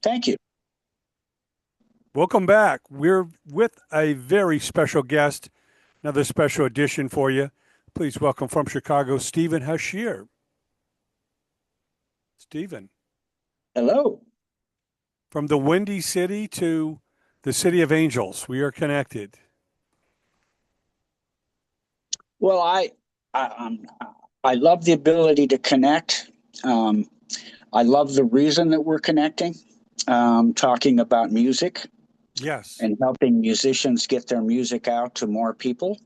Thank you. Welcome back. We're with a very special guest, another special edition for you. Please welcome from Chicago, Stephen HAUSEER. Stephen, Hello. from the Windy City to the City of Angels, we are connected. Well, I love the ability to connect. Um, I love the reason that we're connecting, talking about music Yes, and helping musicians get their music out to more people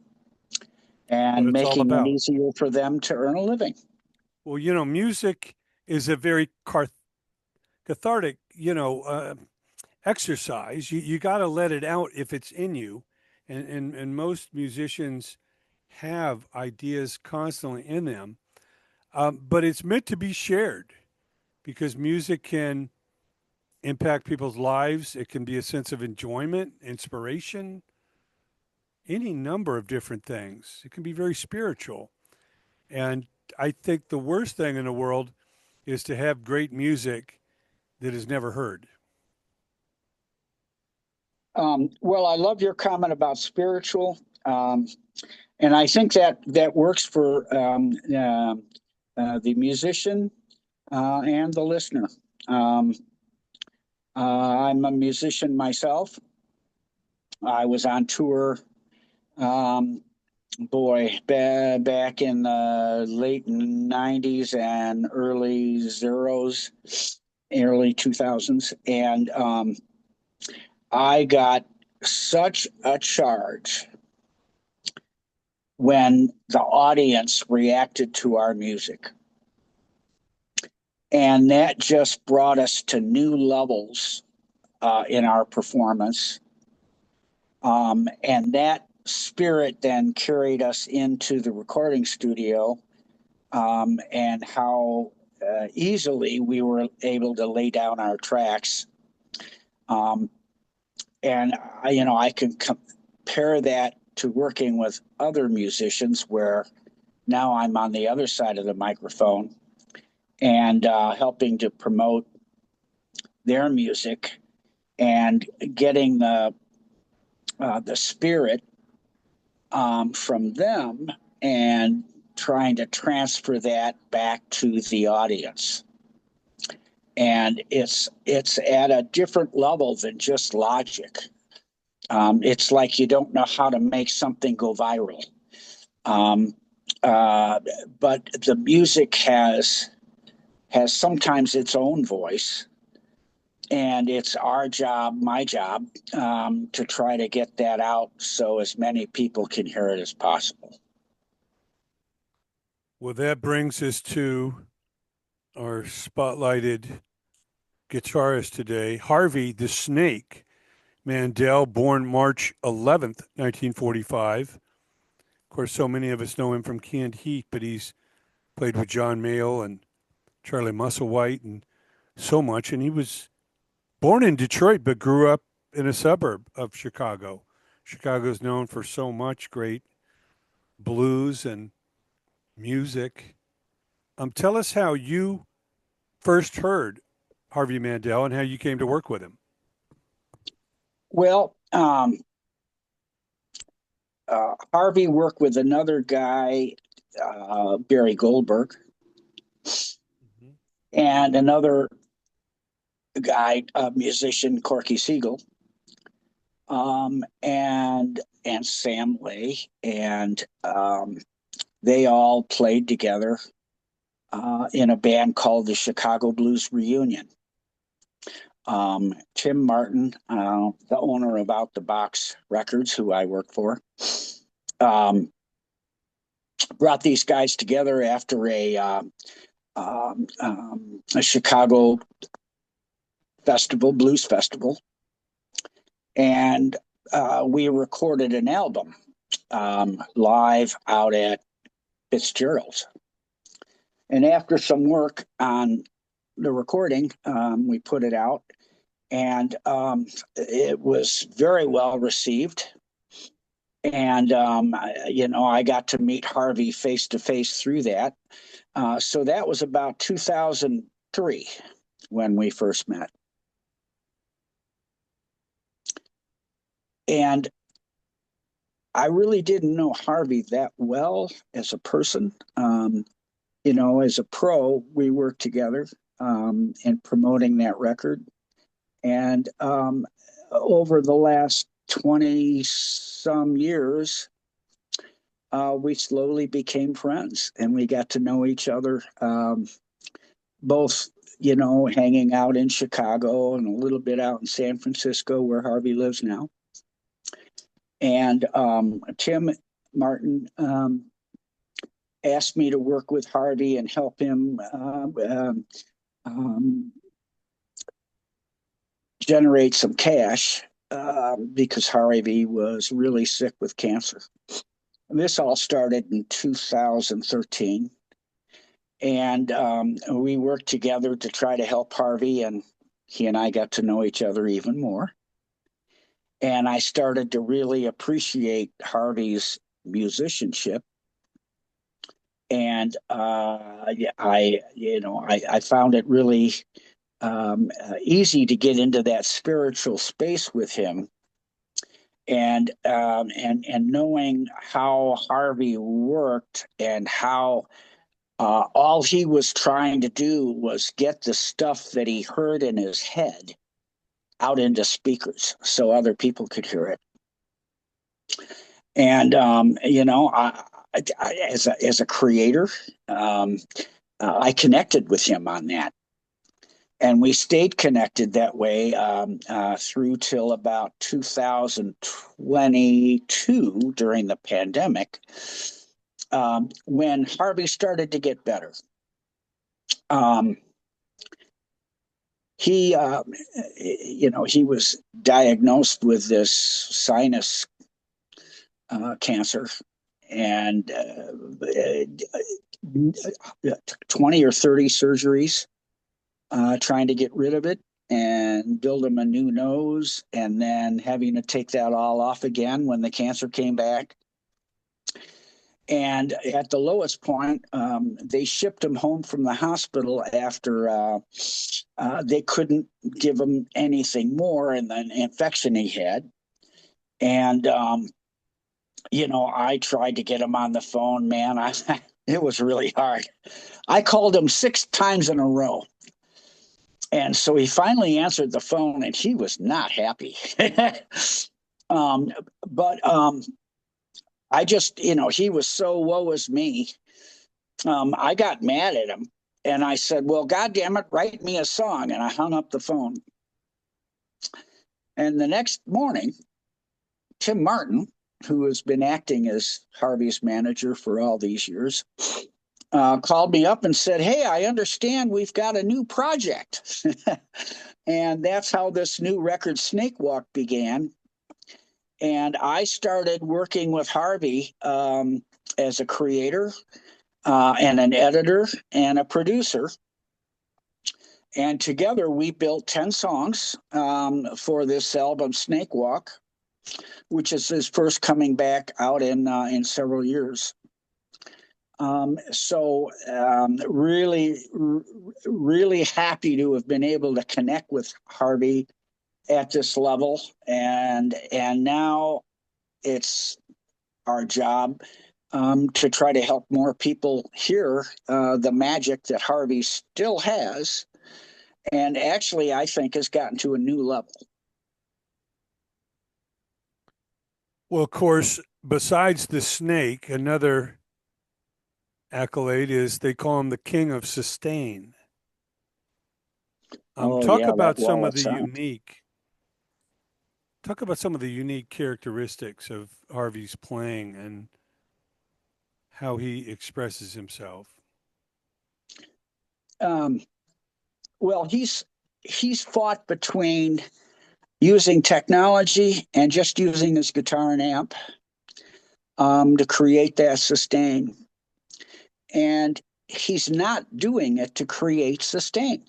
what and it's all making it about. easier for them to earn a living. Well, music is a very cathartic, exercise. You got to let it out if it's in you. And most musicians have ideas constantly in them. But it's meant to be shared because music can impact people's lives. It can be a sense of enjoyment, inspiration, any number of different things. It can be very spiritual. And I think the worst thing in the world is to have great music that is never heard. Well, I love your comment about spiritual, and I think that works for the musician and the listener. Um, I'm a musician myself. I was on tour, um, back in the late 90s and early zeros, early 2000s. And I got such a charge when the audience reacted to our music. And that just brought us to new levels in our performance. And that spirit then carried us into the recording studio, and how easily we were able to lay down our tracks. Um, and I can compare that to working with other musicians where now I'm on the other side of the microphone and helping to promote their music and getting the spirit from them and trying to transfer that back to the audience. And it's at a different level than just logic. It's like you don't know how to make something go viral. Um, uh, but the music has sometimes its own voice, and it's our job, my job, to try to get that out so as many people can hear it as possible. Well, that brings us to our spotlighted guitarist today, Harvey the Snake Mandel, born March 11th, 1945. Of course, so many of us know him from Canned Heat, but he's played with John Mayall and Charlie Musselwhite and so much. And he was born in Detroit, but grew up in a suburb of Chicago. Chicago's known for so much great blues and music. Tell us how you first heard Harvey Mandel and how you came to work with him. Well, Harvey worked with another guy, Barry Goldberg, Mm-hmm. and another guy, musician, Corky Siegel, and Sam Lay, and they all played together in a band called the Chicago Blues Reunion. Tim Martin, the owner of Out the Box Records, who I work for, um, brought these guys together after a Chicago festival, blues festival, and we recorded an album live out at Fitzgerald's. And after some work on the recording, we put it out, and it was very well received. And I got to meet Harvey face to face through that. So that was about 2003 when we first met. And I really didn't know Harvey that well as a person. As a pro, we worked together in promoting that record. And over the last 20 some years, we slowly became friends and we got to know each other, both, hanging out in Chicago and a little bit out in San Francisco, where Harvey lives now. And Tim Martin asked me to work with Harvey and help him um, generate some cash because Harvey was really sick with cancer. And this all started in 2013. And we worked together to try to help Harvey, and he and I got to know each other even more. And I started to really appreciate Harvey's musicianship. And I found it really easy to get into that spiritual space with him, and knowing how Harvey worked and how all he was trying to do was get the stuff that he heard in his head out into speakers so other people could hear it. And as a creator, I connected with him on that. And we stayed connected that way through till about 2022 during the pandemic, when Harvey started to get better. He was diagnosed with this sinus cancer, and 20 or 30 surgeries trying to get rid of it and build him a new nose, and then having to take that all off again when the cancer came back. And at the lowest point, they shipped him home from the hospital after they couldn't give him anything more in the infection he had. And, I tried to get him on the phone, man. It was really hard. I called him 6 times in a row. And so he finally answered the phone, and he was not happy. But I just, he was so woe is me. I got mad at him, and I said, well, God damn it, write me a song. And I hung up the phone. And the next morning, Tim Martin, who has been acting as Harvey's manager for all these years, called me up and said, hey, I understand we've got a new project. And that's how this new record, Snake Walk, began. And I started working with Harvey as a creator and an editor and a producer. And together we built 10 songs for this album, Snake Walk, which is his first coming back out in several years. Really happy to have been able to connect with Harvey at this level, and now it's our job to try to help more people hear the magic that Harvey still has, and actually I think has gotten to a new level. Well, of course, besides the snake, another accolade is they call him the king of sustain. Talk about some of the unique characteristics of Harvey's playing and how he expresses himself. Well, he's fought between using technology and just using his guitar and amp to create that sustain. And he's not doing it to create sustain.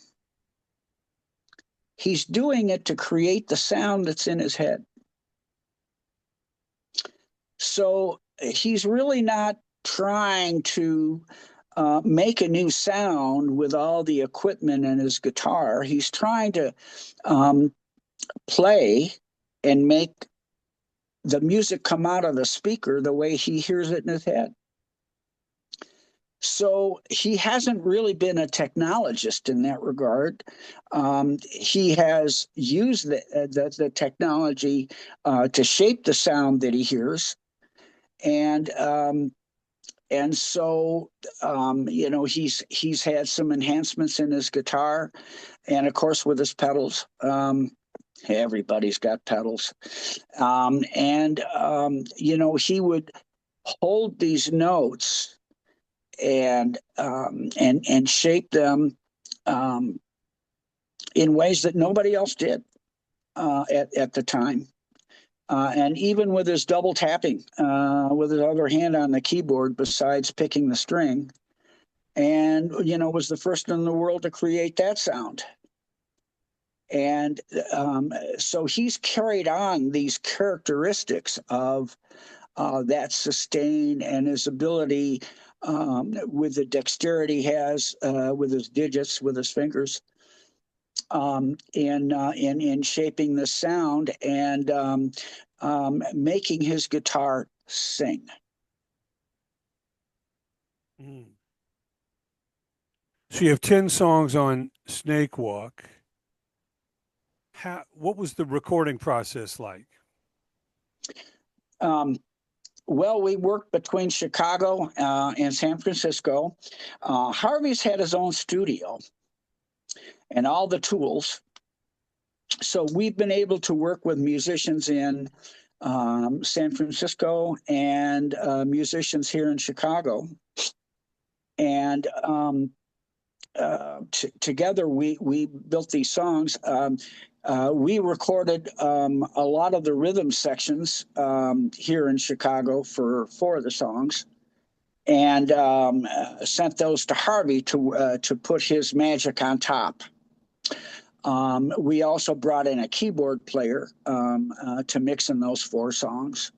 He's doing it to create the sound that's in his head. So he's really not trying to make a new sound with all the equipment in his guitar. He's trying to play and make the music come out of the speaker the way he hears it in his head. So he hasn't really been a technologist in that regard. He has used the technology to shape the sound that he hears, and so he's had some enhancements in his guitar, and of course with his pedals. Everybody's got pedals, he would hold these notes and shape them in ways that nobody else did at the time. And even with his double tapping, with his other hand on the keyboard, besides picking the string, and was the first in the world to create that sound. And so he's carried on these characteristics of that sustain and his ability with the dexterity he has with his digits, with his fingers, in shaping the sound and making his guitar sing. So you have 10 songs on Snake Walk. What was the recording process like? Well, we worked between Chicago and San Francisco. Harvey's had his own studio and all the tools. So we've been able to work with musicians in San Francisco and musicians here in Chicago. And together we built these songs. We recorded a lot of the rhythm sections here in Chicago for 4 of the songs, and sent those to Harvey to put his magic on top. We also brought in a keyboard player to mix in those 4 songs,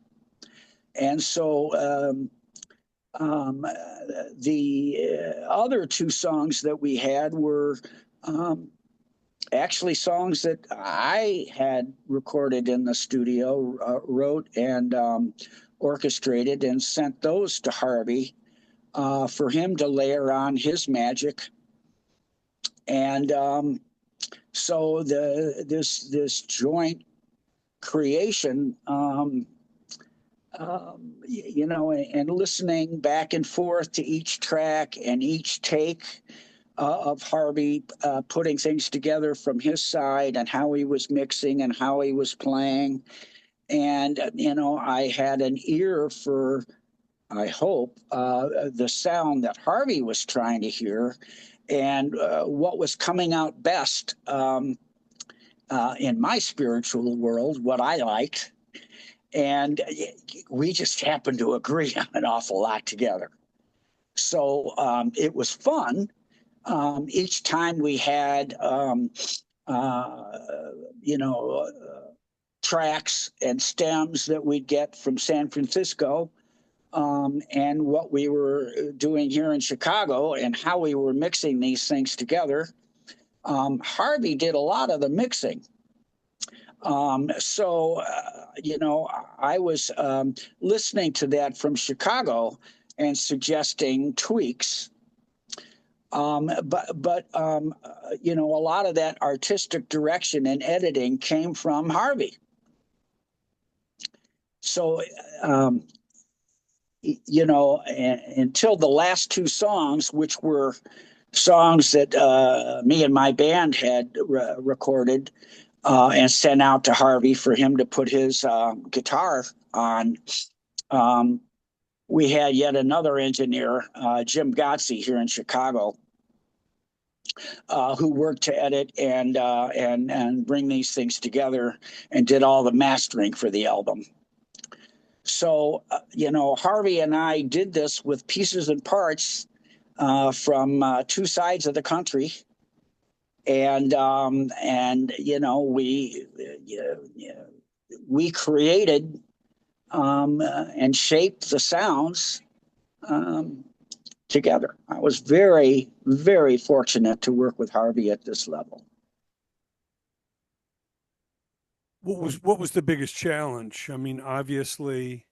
and so the other 2 songs that we had were actually songs that I had recorded in the studio, wrote and orchestrated, and sent those to Harvey for him to layer on his magic. And so this joint creation, and listening back and forth to each track and each take of Harvey putting things together from his side and how he was mixing and how he was playing. And, I had an ear for, I hope, the sound that Harvey was trying to hear and what was coming out best in my spiritual world, what I liked. And we just happened to agree on an awful lot together. So it was fun. Each time we had, tracks and stems that we'd get from San Francisco, and what we were doing here in Chicago and how we were mixing these things together. Harvey did a lot of the mixing. So I was listening to that from Chicago and suggesting tweaks. But a lot of that artistic direction and editing came from Harvey. So, until the last 2 songs, which were songs that me and my band had recorded and sent out to Harvey for him to put his guitar on, we had yet another engineer, Jim Gotze, here in Chicago, who worked to edit and bring these things together and did all the mastering for the album. So, Harvey and I did this with pieces and parts from 2 sides of the country, and we created and shaped the sounds together. I was very, very fortunate to work with Harvey at this level. what was the biggest challenge? I mean, obviously,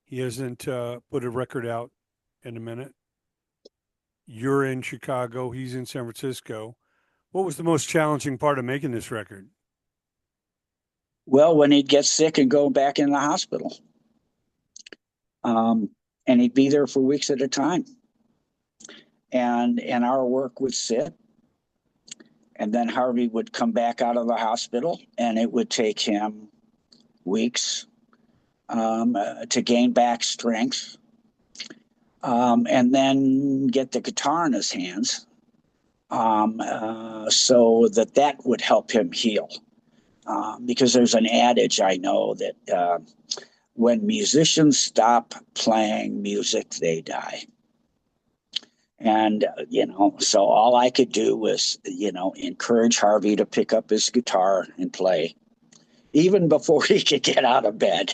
he hasn't put a record out in a minute. You're in Chicago. He's in San Francisco. What was the most challenging part of making this record? Well, when he'd get sick and go back in the hospital, um, and he'd be there for weeks at a time, and our work would sit, and then Harvey would come back out of the hospital, and it would take him weeks to gain back strength, and then get the guitar in his hands, so that would help him heal. Because there's an adage I know that when musicians stop playing music, they die. And, so all I could do was, encourage Harvey to pick up his guitar and play, even before he could get out of bed.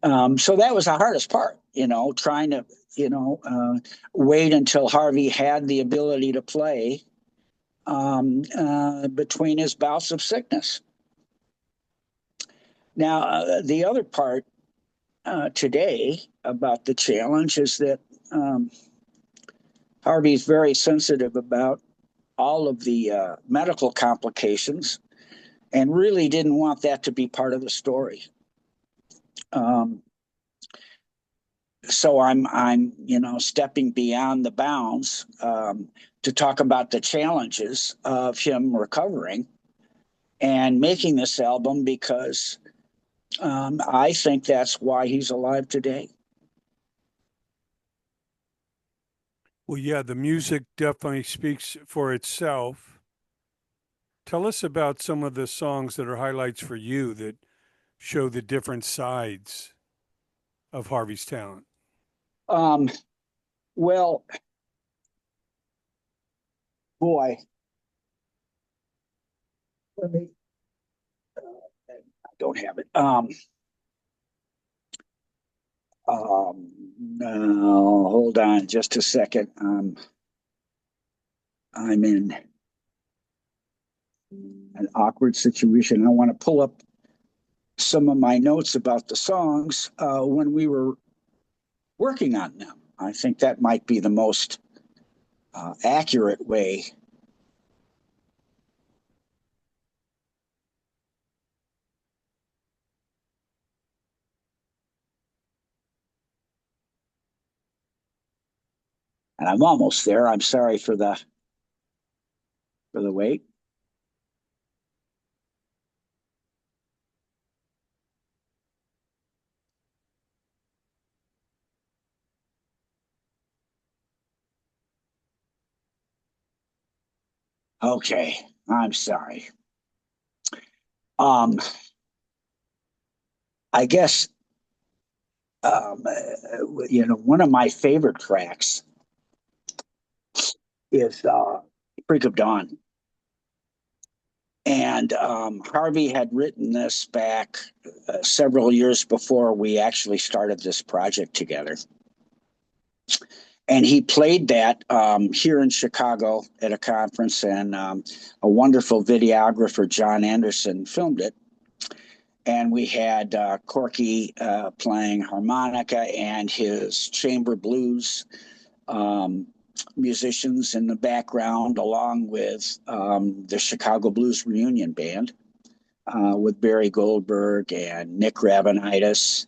So that was the hardest part, trying to, wait until Harvey had the ability to play between his bouts of sickness. Now, the other part today about the challenge is that Harvey's very sensitive about all of the medical complications and really didn't want that to be part of the story. So I'm stepping beyond the bounds to talk about the challenges of him recovering and making this album, because I think that's why he's alive today. Well, yeah, the music definitely speaks for itself. Tell us about some of the songs that are highlights for you that show the different sides of Harvey's talent. Well, boy, let me. I don't have it. No, hold on just a second. I'm in an awkward situation. I want to pull up some of my notes about the songs when we were working on them. I think that might be the most accurate way. And I'm almost there. I'm sorry for the wait. Okay, I'm sorry. Um, I guess one of my favorite tracks is "Freak of Dawn," and Harvey had written this back several years before we actually started this project together. And he played that here in Chicago at a conference, and a wonderful videographer, John Anderson, filmed it. And we had Corky playing harmonica and his chamber blues musicians in the background, along with the Chicago Blues Reunion Band with Barry Goldberg and Nick Rabinitis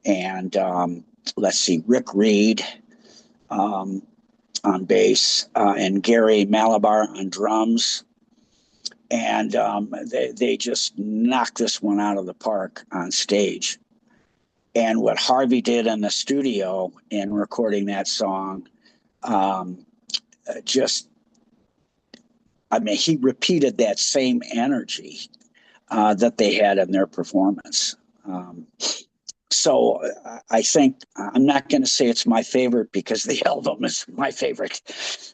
and Rick Reed on bass and Gary Malabar on drums. And they just knocked this one out of the park on stage. And what Harvey did in the studio in recording that song, he repeated that same energy that they had in their performance. So I think I'm not going to say it's my favorite because the album is my favorite.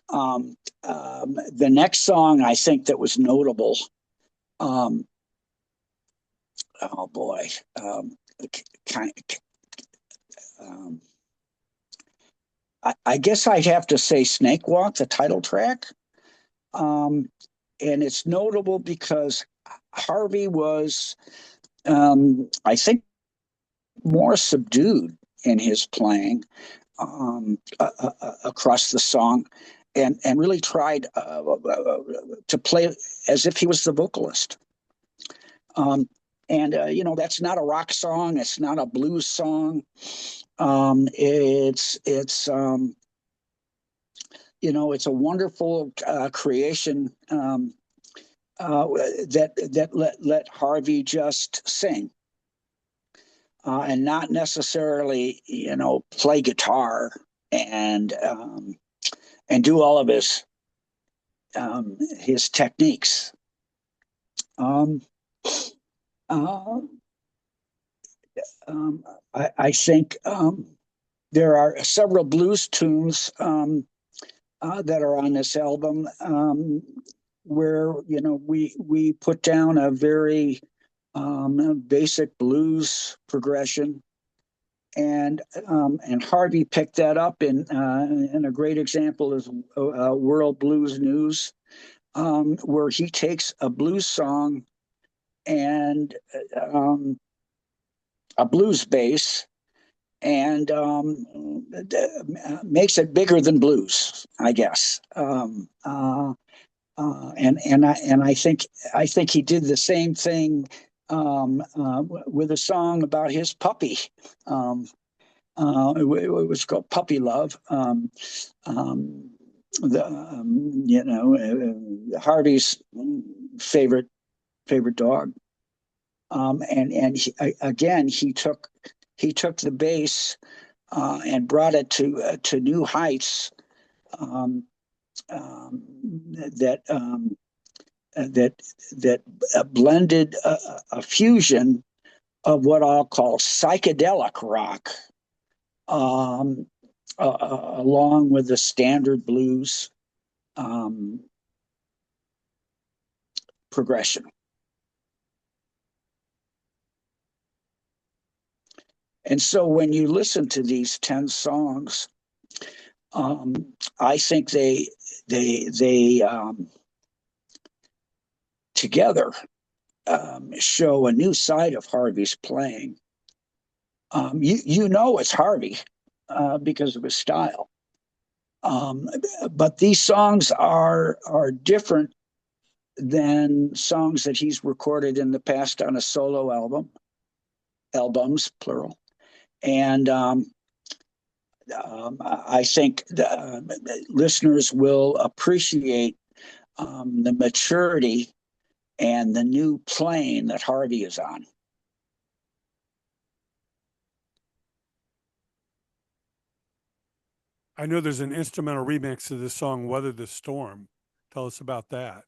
The next song I think that was notable. Oh boy, kind of. I guess I'd have to say "Snake Walk," the title track, and it's notable because Harvey was, I think, more subdued in his playing across the song, and really tried to play as if he was the vocalist. Um, and that's not a rock song. It's not a blues song. It's a wonderful creation that let Harvey just sing and not necessarily play guitar and do all of his techniques. Um, uh, I think there are several blues tunes that are on this album where we put down a very basic blues progression, and Harvey picked that up and a great example is World Blues News, where he takes a blues song and a blues bass and makes it bigger than blues, I guess. I think he did the same thing with a song about his puppy. It was called Puppy Love. Harvey's favorite dog. Again, he took the bass and brought it to new heights that blended a fusion of what I'll call psychedelic rock, along with the standard blues progression. And so when you listen to these 10 songs, I think they together show a new side of Harvey's playing. It's Harvey because of his style. But these songs are different than songs that he's recorded in the past on a solo albums, plural. And I think listeners will appreciate the maturity and the new plane that Harvey is on. I know there's an instrumental remix of the song Weather the Storm. Tell us about that.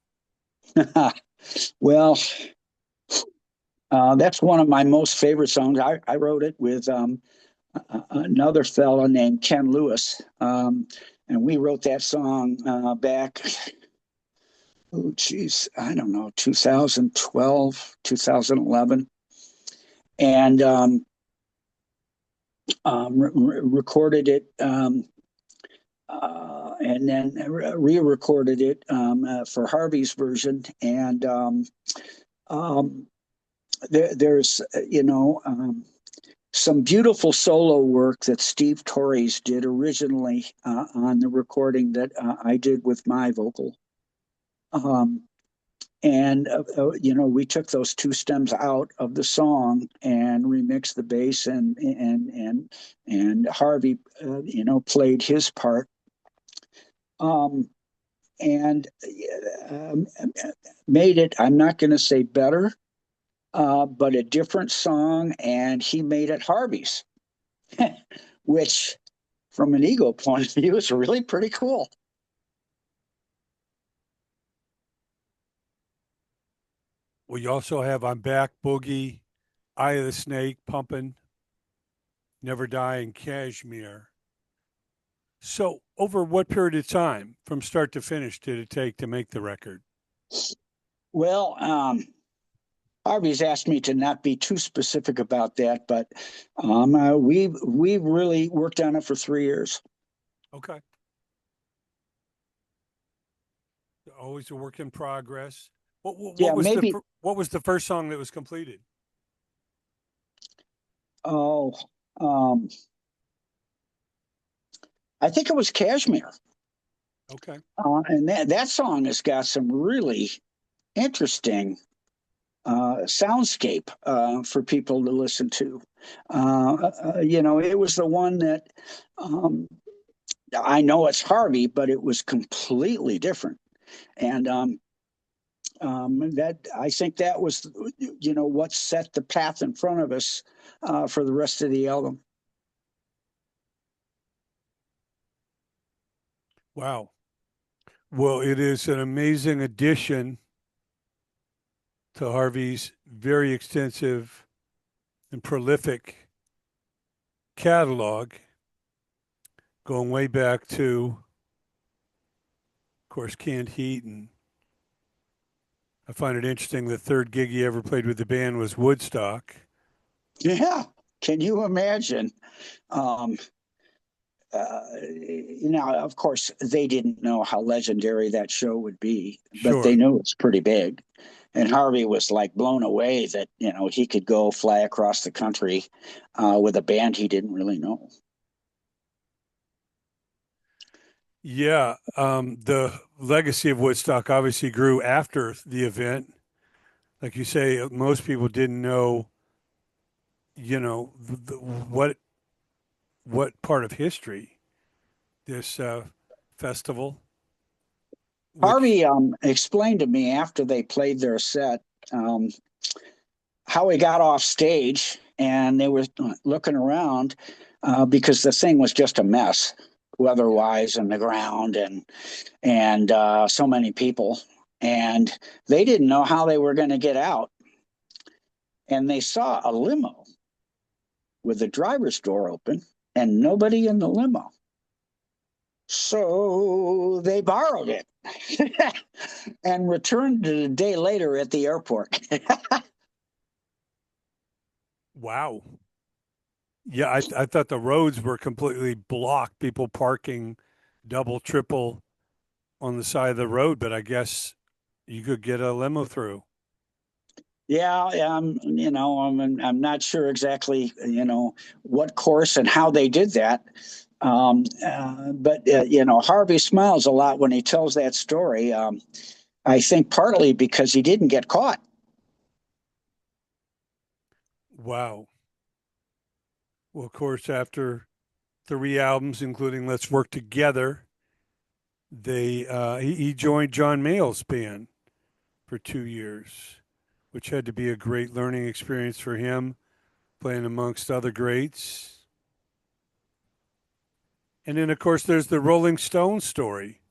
Well, that's one of my most favorite songs. I wrote it with another fella named Ken Lewis, and we wrote that song back, oh geez, I don't know, 2012, 2011, and recorded it and then re-recorded it for Harvey's version. And there's some beautiful solo work that Steve Torres did originally on the recording that I did with my vocal. We took those two stems out of the song and remixed the bass, and Harvey, played his part, and made it. I'm not going to say better, but a different song, and he made it Harvey's, which, from an ego point of view, is really pretty cool. Well, you also have I'm Back Boogie, Eye of the Snake, Pumpin', Never Die in Kashmir. So, over what period of time, from start to finish, did it take to make the record? Well, Harvey's asked me to not be too specific about that, but we really worked on it for 3 years. Okay. Always a work in progress. What Yeah, was maybe. what was the first song that was completed? Oh, um, I think it was Kashmir. Okay. And that song has got some really interesting soundscape for people to listen to. It was the one that um, I know it's Harvey, but it was completely different. And that I think that was, what set the path in front of us for the rest of the album. Wow. Well, it is an amazing addition to Harvey's very extensive and prolific catalog, going way back to, of course, Canned Heat. And I find it interesting the third gig he ever played with the band was Woodstock. Yeah, can you imagine? Um, of course, they didn't know how legendary that show would be, but they Sure. knew it's pretty big. And Harvey was like blown away that he could go fly across the country with a band he didn't really know. Yeah. The legacy of Woodstock obviously grew after the event. Like you say, most people didn't know, what part of history this festival, which Harvey explained to me after they played their set um, how he got off stage, and they were looking around because the thing was just a mess, weather-wise, and the ground, and so many people, and they didn't know how they were going to get out. And they saw a limo with the driver's door open and nobody in the limo. So they borrowed it and returned it a day later at the airport. wow. Yeah, I thought the roads were completely blocked, people parking double, triple on the side of the road, but I guess you could get a limo through. Yeah, I'm not sure exactly, what course and how they did that. But Harvey smiles a lot when he tells that story. I think partly because he didn't get caught. Wow. Well, of course, after three albums, including Let's Work Together, he joined John Mayall's band for 2 years, which had to be a great learning experience for him, playing amongst other greats. And then, of course, there's the Rolling Stones story,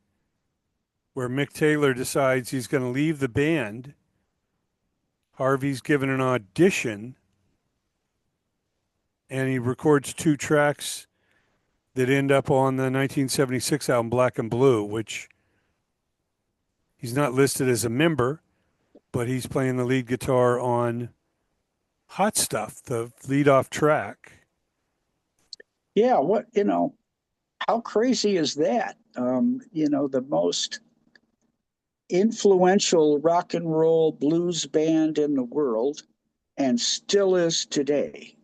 where Mick Taylor decides he's going to leave the band. Harvey's given an audition, and he records two tracks that end up on the 1976 album Black and Blue, which he's not listed as a member, but he's playing the lead guitar on Hot Stuff, the lead off track. Yeah, how crazy is that? The most influential rock and roll blues band in the world, and still is today,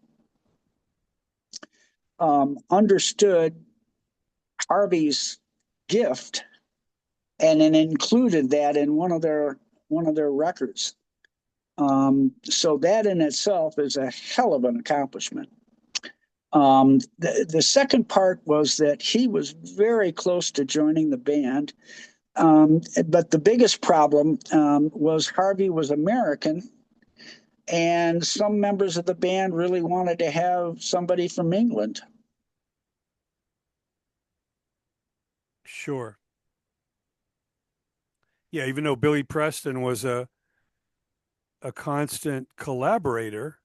understood Harvey's gift and then included that in one of their records. So that in itself is a hell of an accomplishment. The second part was that he was very close to joining the band. But the biggest problem was Harvey was American, and some members of the band really wanted to have somebody from England. Sure. Yeah, even though Billy Preston was a constant collaborator,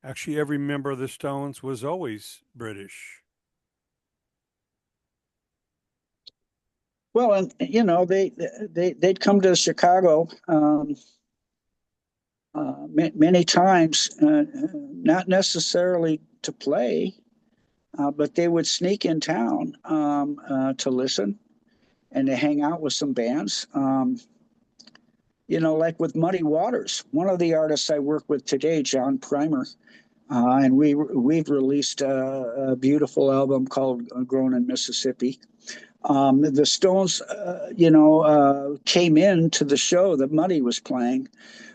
actually every member of the Stones was always British. Well, and they'd come to Chicago many times, not necessarily to play, but they would sneak in town to listen and to hang out with some bands. like with Muddy Waters, one of the artists I work with today, John Primer, and we've released a beautiful album called "Grown in Mississippi." The Stones, came into the show that Muddy was playing,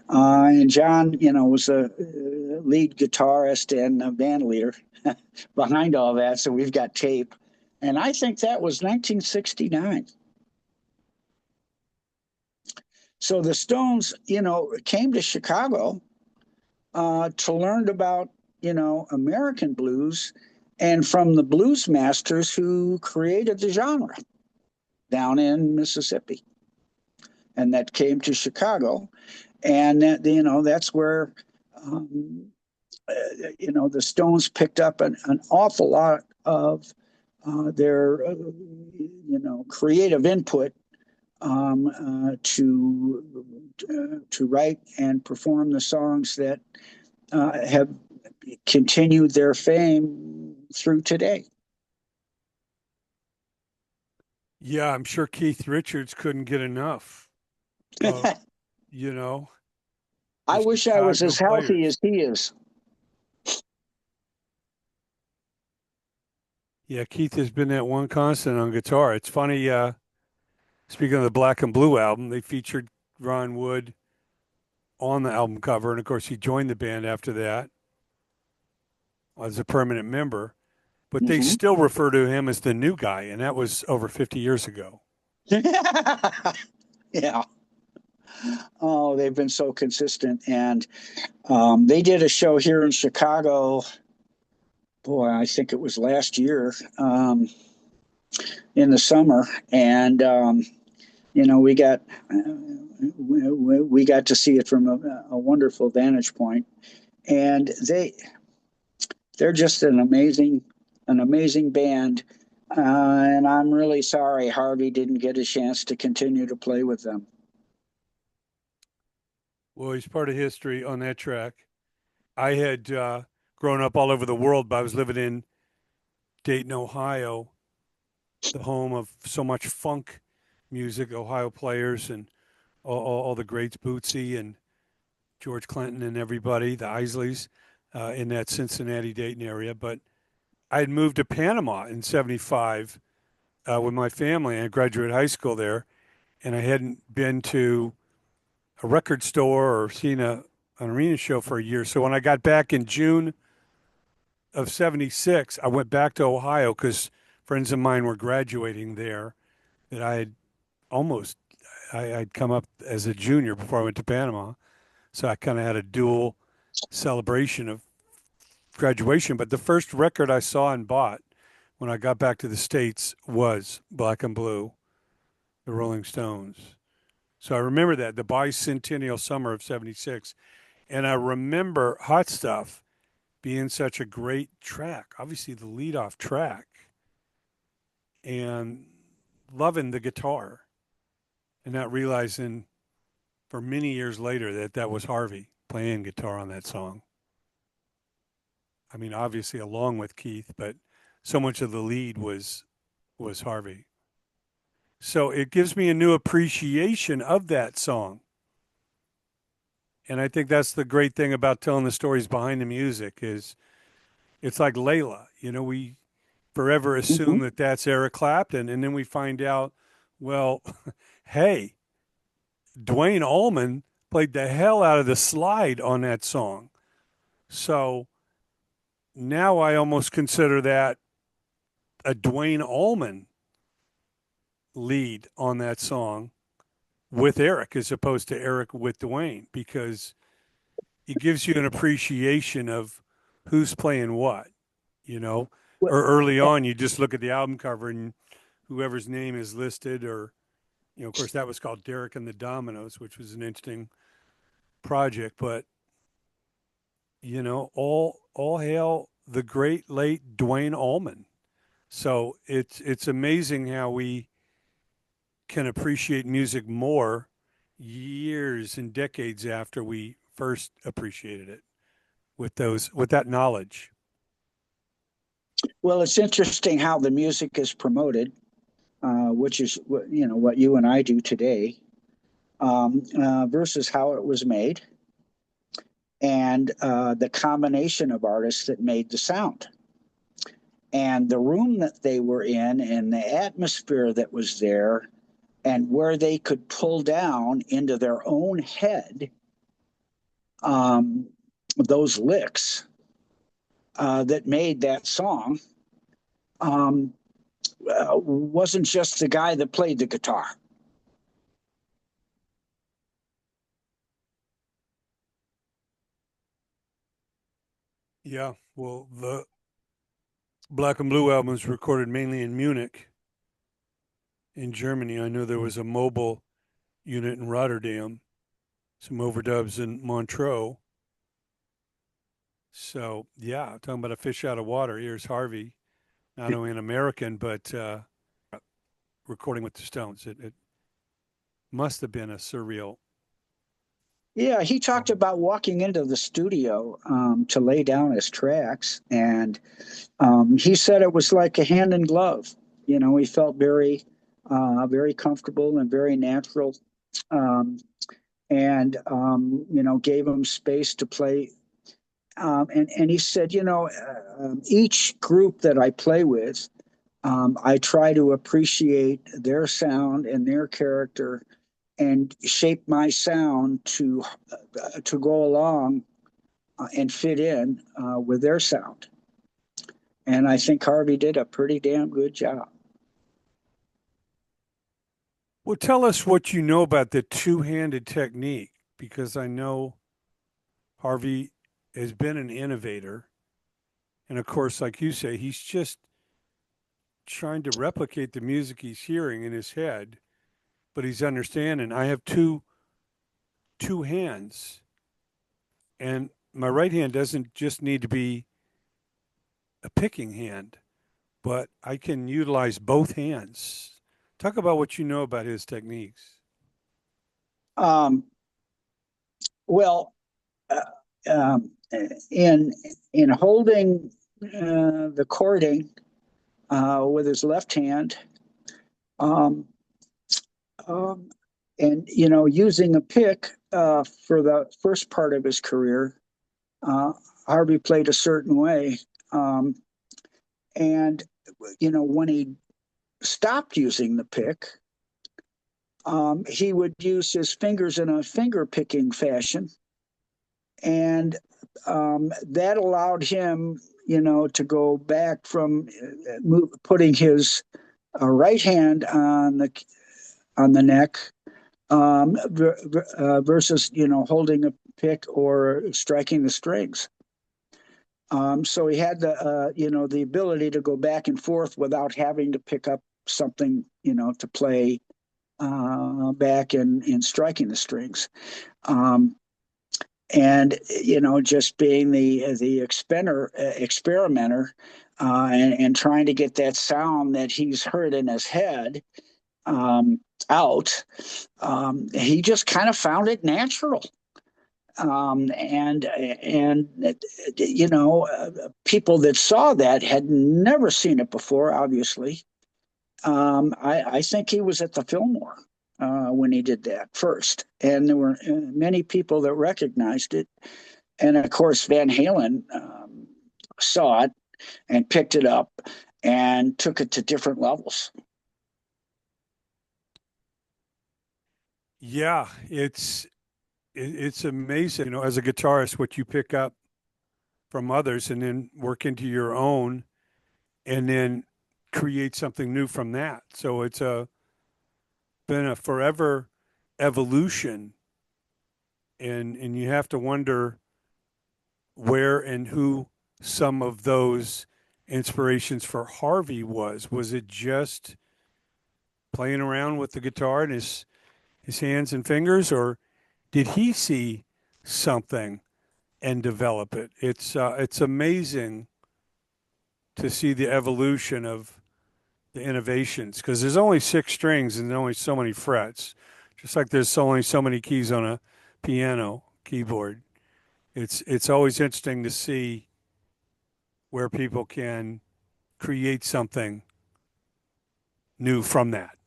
and John, was a lead guitarist and a band leader behind all that. So we've got tape, and I think that was 1969. So the Stones, came to Chicago to learn about, American blues and from the blues masters who created the genre down in Mississippi. And that came to Chicago. And, that's where, um, the Stones picked up an awful lot of their, creative input to write and perform the songs that have continued their fame through today. Yeah, I'm sure Keith Richards couldn't get enough of, you know, I the wish I was Chicago as healthy players. as he is. Yeah, Keith has been that one constant on guitar. It's funny, speaking of the Black and Blue album, they featured Ron Wood on the album cover. And of course, he joined the band after that as a permanent member. But they Mhm. still refer to him as the new guy. And that was over 50 years ago. Yeah. Oh, they've been so consistent. And they did a show here in Chicago. Boy, I think it was last year in the summer. And, we got we got to see it from a wonderful vantage point. And they're just an amazing band. And I'm really sorry Harvey didn't get a chance to continue to play with them. Well, he's part of history on that track. I had grown up all over the world, but I was living in Dayton, Ohio, the home of so much funk music, Ohio players, and all the greats, Bootsy and George Clinton and everybody, the Isleys, in that Cincinnati, Dayton area. But I had moved to Panama in '75 with my family. I graduated high school there, and I hadn't been to a record store or seen an arena show for a year. So when I got back in June of '76, I went back to Ohio because friends of mine were graduating there that I had almost I'd come up as a junior before I went to Panama. So I kind of had a dual celebration of graduation. But the first record I saw and bought when I got back to the States was Black and Blue, the Rolling Stones. So I remember that, the bicentennial summer of '76. And I remember Hot Stuff being such a great track, obviously the lead off track, and loving the guitar and not realizing for many years later that that was Harvey playing guitar on that song. I mean, obviously along with Keith, but so much of the lead was Harvey. So it gives me a new appreciation of that song. And I think that's the great thing about telling the stories behind the music is it's like Layla. We forever assume Mhm. that that's Eric Clapton, and then we find out, well, hey, Dwayne Allman played the hell out of the slide on that song. So now I almost consider that a Dwayne Allman lead on that song with Eric as opposed to Eric with Dwayne because it gives you an appreciation of who's playing what, you know. Well, Or early on, you just look at the album cover and whoever's name is listed, or, of course, that was called Derek and the Dominoes, which was an interesting project. But, all hail the great late Dwayne Allman. So it's amazing how we can appreciate music more years and decades after we first appreciated it with that knowledge. well, it's interesting how the music is promoted, which is what you and I do today. versus how it was made, and the combination of artists that made the sound. And the room that they were in, and the atmosphere that was there, and where they could pull down into their own head um, those licks that made that song um, wasn't just the guy that played the guitar. Yeah, well, the Black and Blue album was recorded mainly in Munich, in Germany. I know there was a mobile unit in Rotterdam, some overdubs in Montreux. So, yeah, talking about a fish out of water. Here's Harvey, not only an American, but recording with the Stones. It must have been a surreal. Yeah, he talked about walking into the studio to lay down his tracks, and he said it was like a hand in glove. You know, he felt very comfortable and very natural, um, and you know, gave him space to play. And he said, you know, each group that I play with, I try to appreciate their sound and their character and shape my sound to go along and fit in with their sound. And I think Harvey did a pretty damn good job. Well, tell us what you know about the two-handed technique, because I know Harvey has been an innovator. And of course, like you say, he's just trying to replicate the music he's hearing in his head, but he's understanding I have two hands, and my right hand doesn't just need to be a picking hand, but I can utilize both hands. Talk about what you know about his techniques. Um, well, uh, um, in in holding the chording with his left hand, um, um, and you know, using a pick for the first part of his career, uh, Harvey played a certain way, um, and you know, when he stopped using the pick, he would use his fingers in a finger picking fashion, and that allowed him, you know, to go back from putting his right hand on the neck versus, you know, holding a pick or striking the strings. So he had the you know, the ability to go back and forth without having to pick up something, you know, to play back and striking the strings. Um, and you know, just being the experimenter and trying to get that sound that he's heard in his head out, he just kind of found it natural. And you know, people that saw that had never seen it before, obviously. I think he was at the Fillmore when he did that first, and there were many people that recognized it. And of course, Van Halen saw it and picked it up and took it to different levels. Yeah, it's amazing, you know, as a guitarist, what you pick up from others and then work into your own and then create something new from that. So it's been a forever evolution, and you have to wonder where and who some of those inspirations for Harvey was. Was it just playing around with the guitar and his hands and fingers, or did he see something and develop it? It's amazing to see the evolution of the innovations, because there's only six strings and only so many frets, just like there's only so many keys on a piano keyboard. It's always interesting to see where people can create something new from that.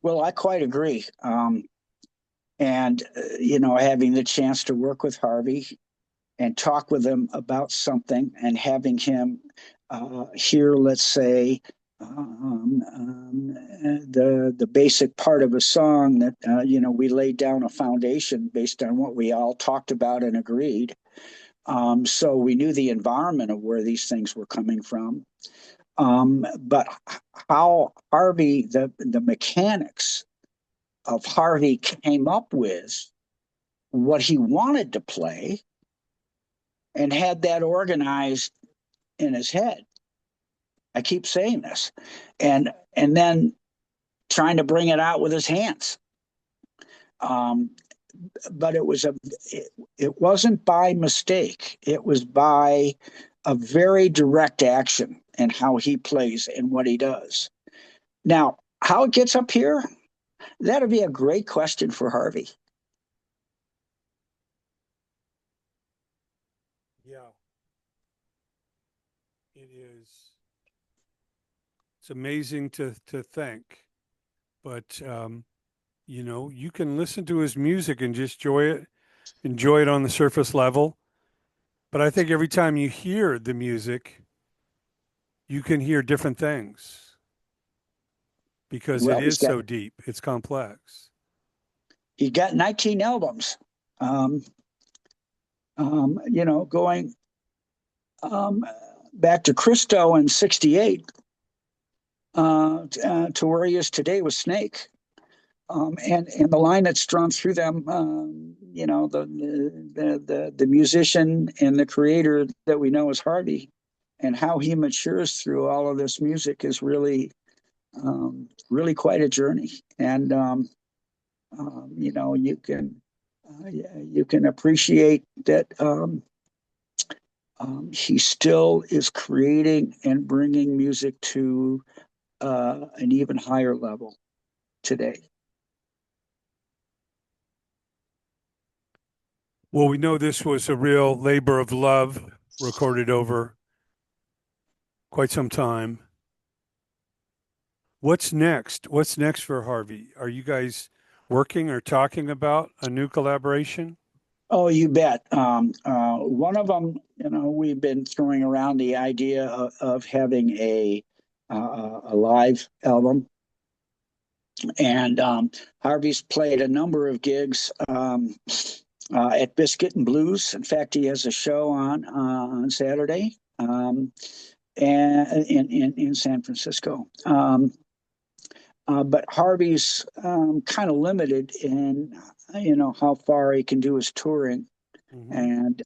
Well, I quite agree. And having the chance to work with Harvey and talk with him about something, and having him hear, let's say, the basic part of a song that we laid down a foundation based on what we all talked about and agreed. So we knew the environment of where these things were coming from. But how Harvey, the mechanics of Harvey came up with what he wanted to play and had that organized in his head. I keep saying this, and then trying to bring it out with his hands. Um, but it wasn't by mistake. It was by a very direct action in how he plays and what he does. Now, how it gets up here, that'd be a great question for Harvey. Yeah, it is. It's amazing to think, but you can listen to his music and just enjoy it on the surface level. But I think every time you hear the music, you can hear different things because it Well, is so deep. It's complex. he got 19 albums. Um, going um, back to Christo in '68 to where he is today with Snake. And the line that's drawn through them, the musician and the creator that we know as Harvey, and how he matures through all of this music is really quite a journey. And you can appreciate that he still is creating and bringing music to an even higher level today. Well, we know this was a real labor of love recorded over quite some time. What's next? What's next for Harvey? Are you guys working or talking about a new collaboration? Oh, you bet. One of them, we've been throwing around the idea of having a live album, and Harvey's played a number of gigs at Biscuit and Blues. In fact, he has a show on Saturday, and in San Francisco. But Harvey's kind of limited in how far he can do his touring, Mm-hmm. and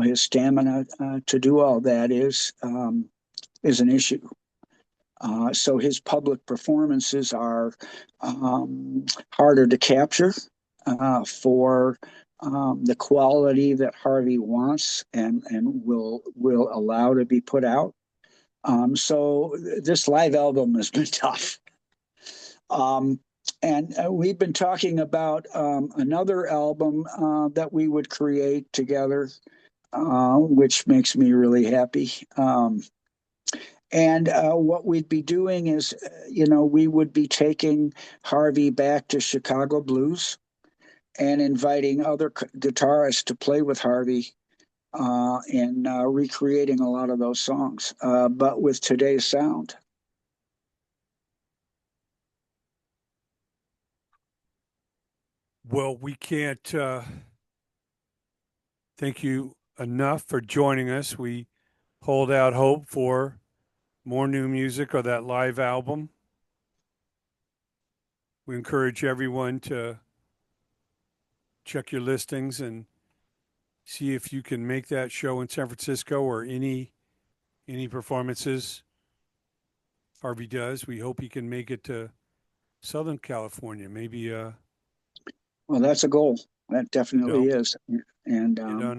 his stamina to do all that is an issue. So his public performances are harder to capture for the quality that Harvey wants and will allow to be put out. So this live album has been tough. Um, and we've been talking about another album that we would create together, which makes me really happy. And what we'd be doing is, we would be taking Harvey back to Chicago blues and inviting other guitarists to play with Harvey and recreating a lot of those songs, but with today's sound. Well, we can't thank you enough for joining us. We hold out hope for more new music or that live album. We encourage everyone to check your listings and see if you can make that show in San Francisco or any performances Harvey does. We hope he can make it to Southern California. Maybe Well, that's a goal. That you definitely know, is, and uh,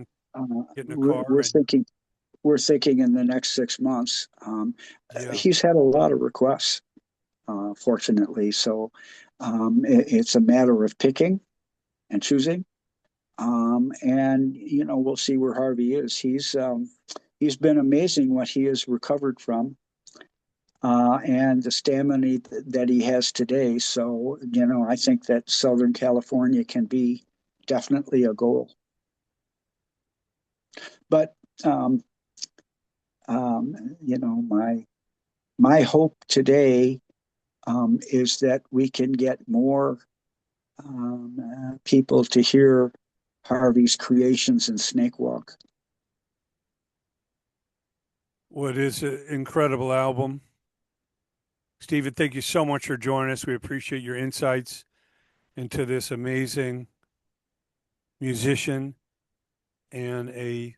get in a we're, car we're and thinking we're thinking in the next 6 months. yeah. He's had a lot of requests, fortunately, so it's a matter of picking and choosing. And we'll see where Harvey is. He's been amazing what he has recovered from. and the stamina that he has today. So, I think that Southern California can be definitely a goal. But, my hope today is that we can get more people to hear Harvey's creations in Snake Walk. What is an incredible album. Stephen, thank you so much for joining us. We appreciate your insights into this amazing musician and a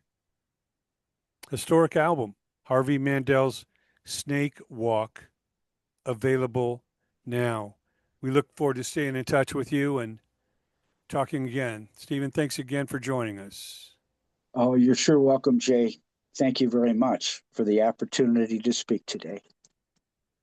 historic album, Harvey Mandel's Snake Walk, available now. We look forward to staying in touch with you and talking again. Stephen, thanks again for joining us. Oh, you're sure welcome, Jay. Thank you very much for the opportunity to speak today.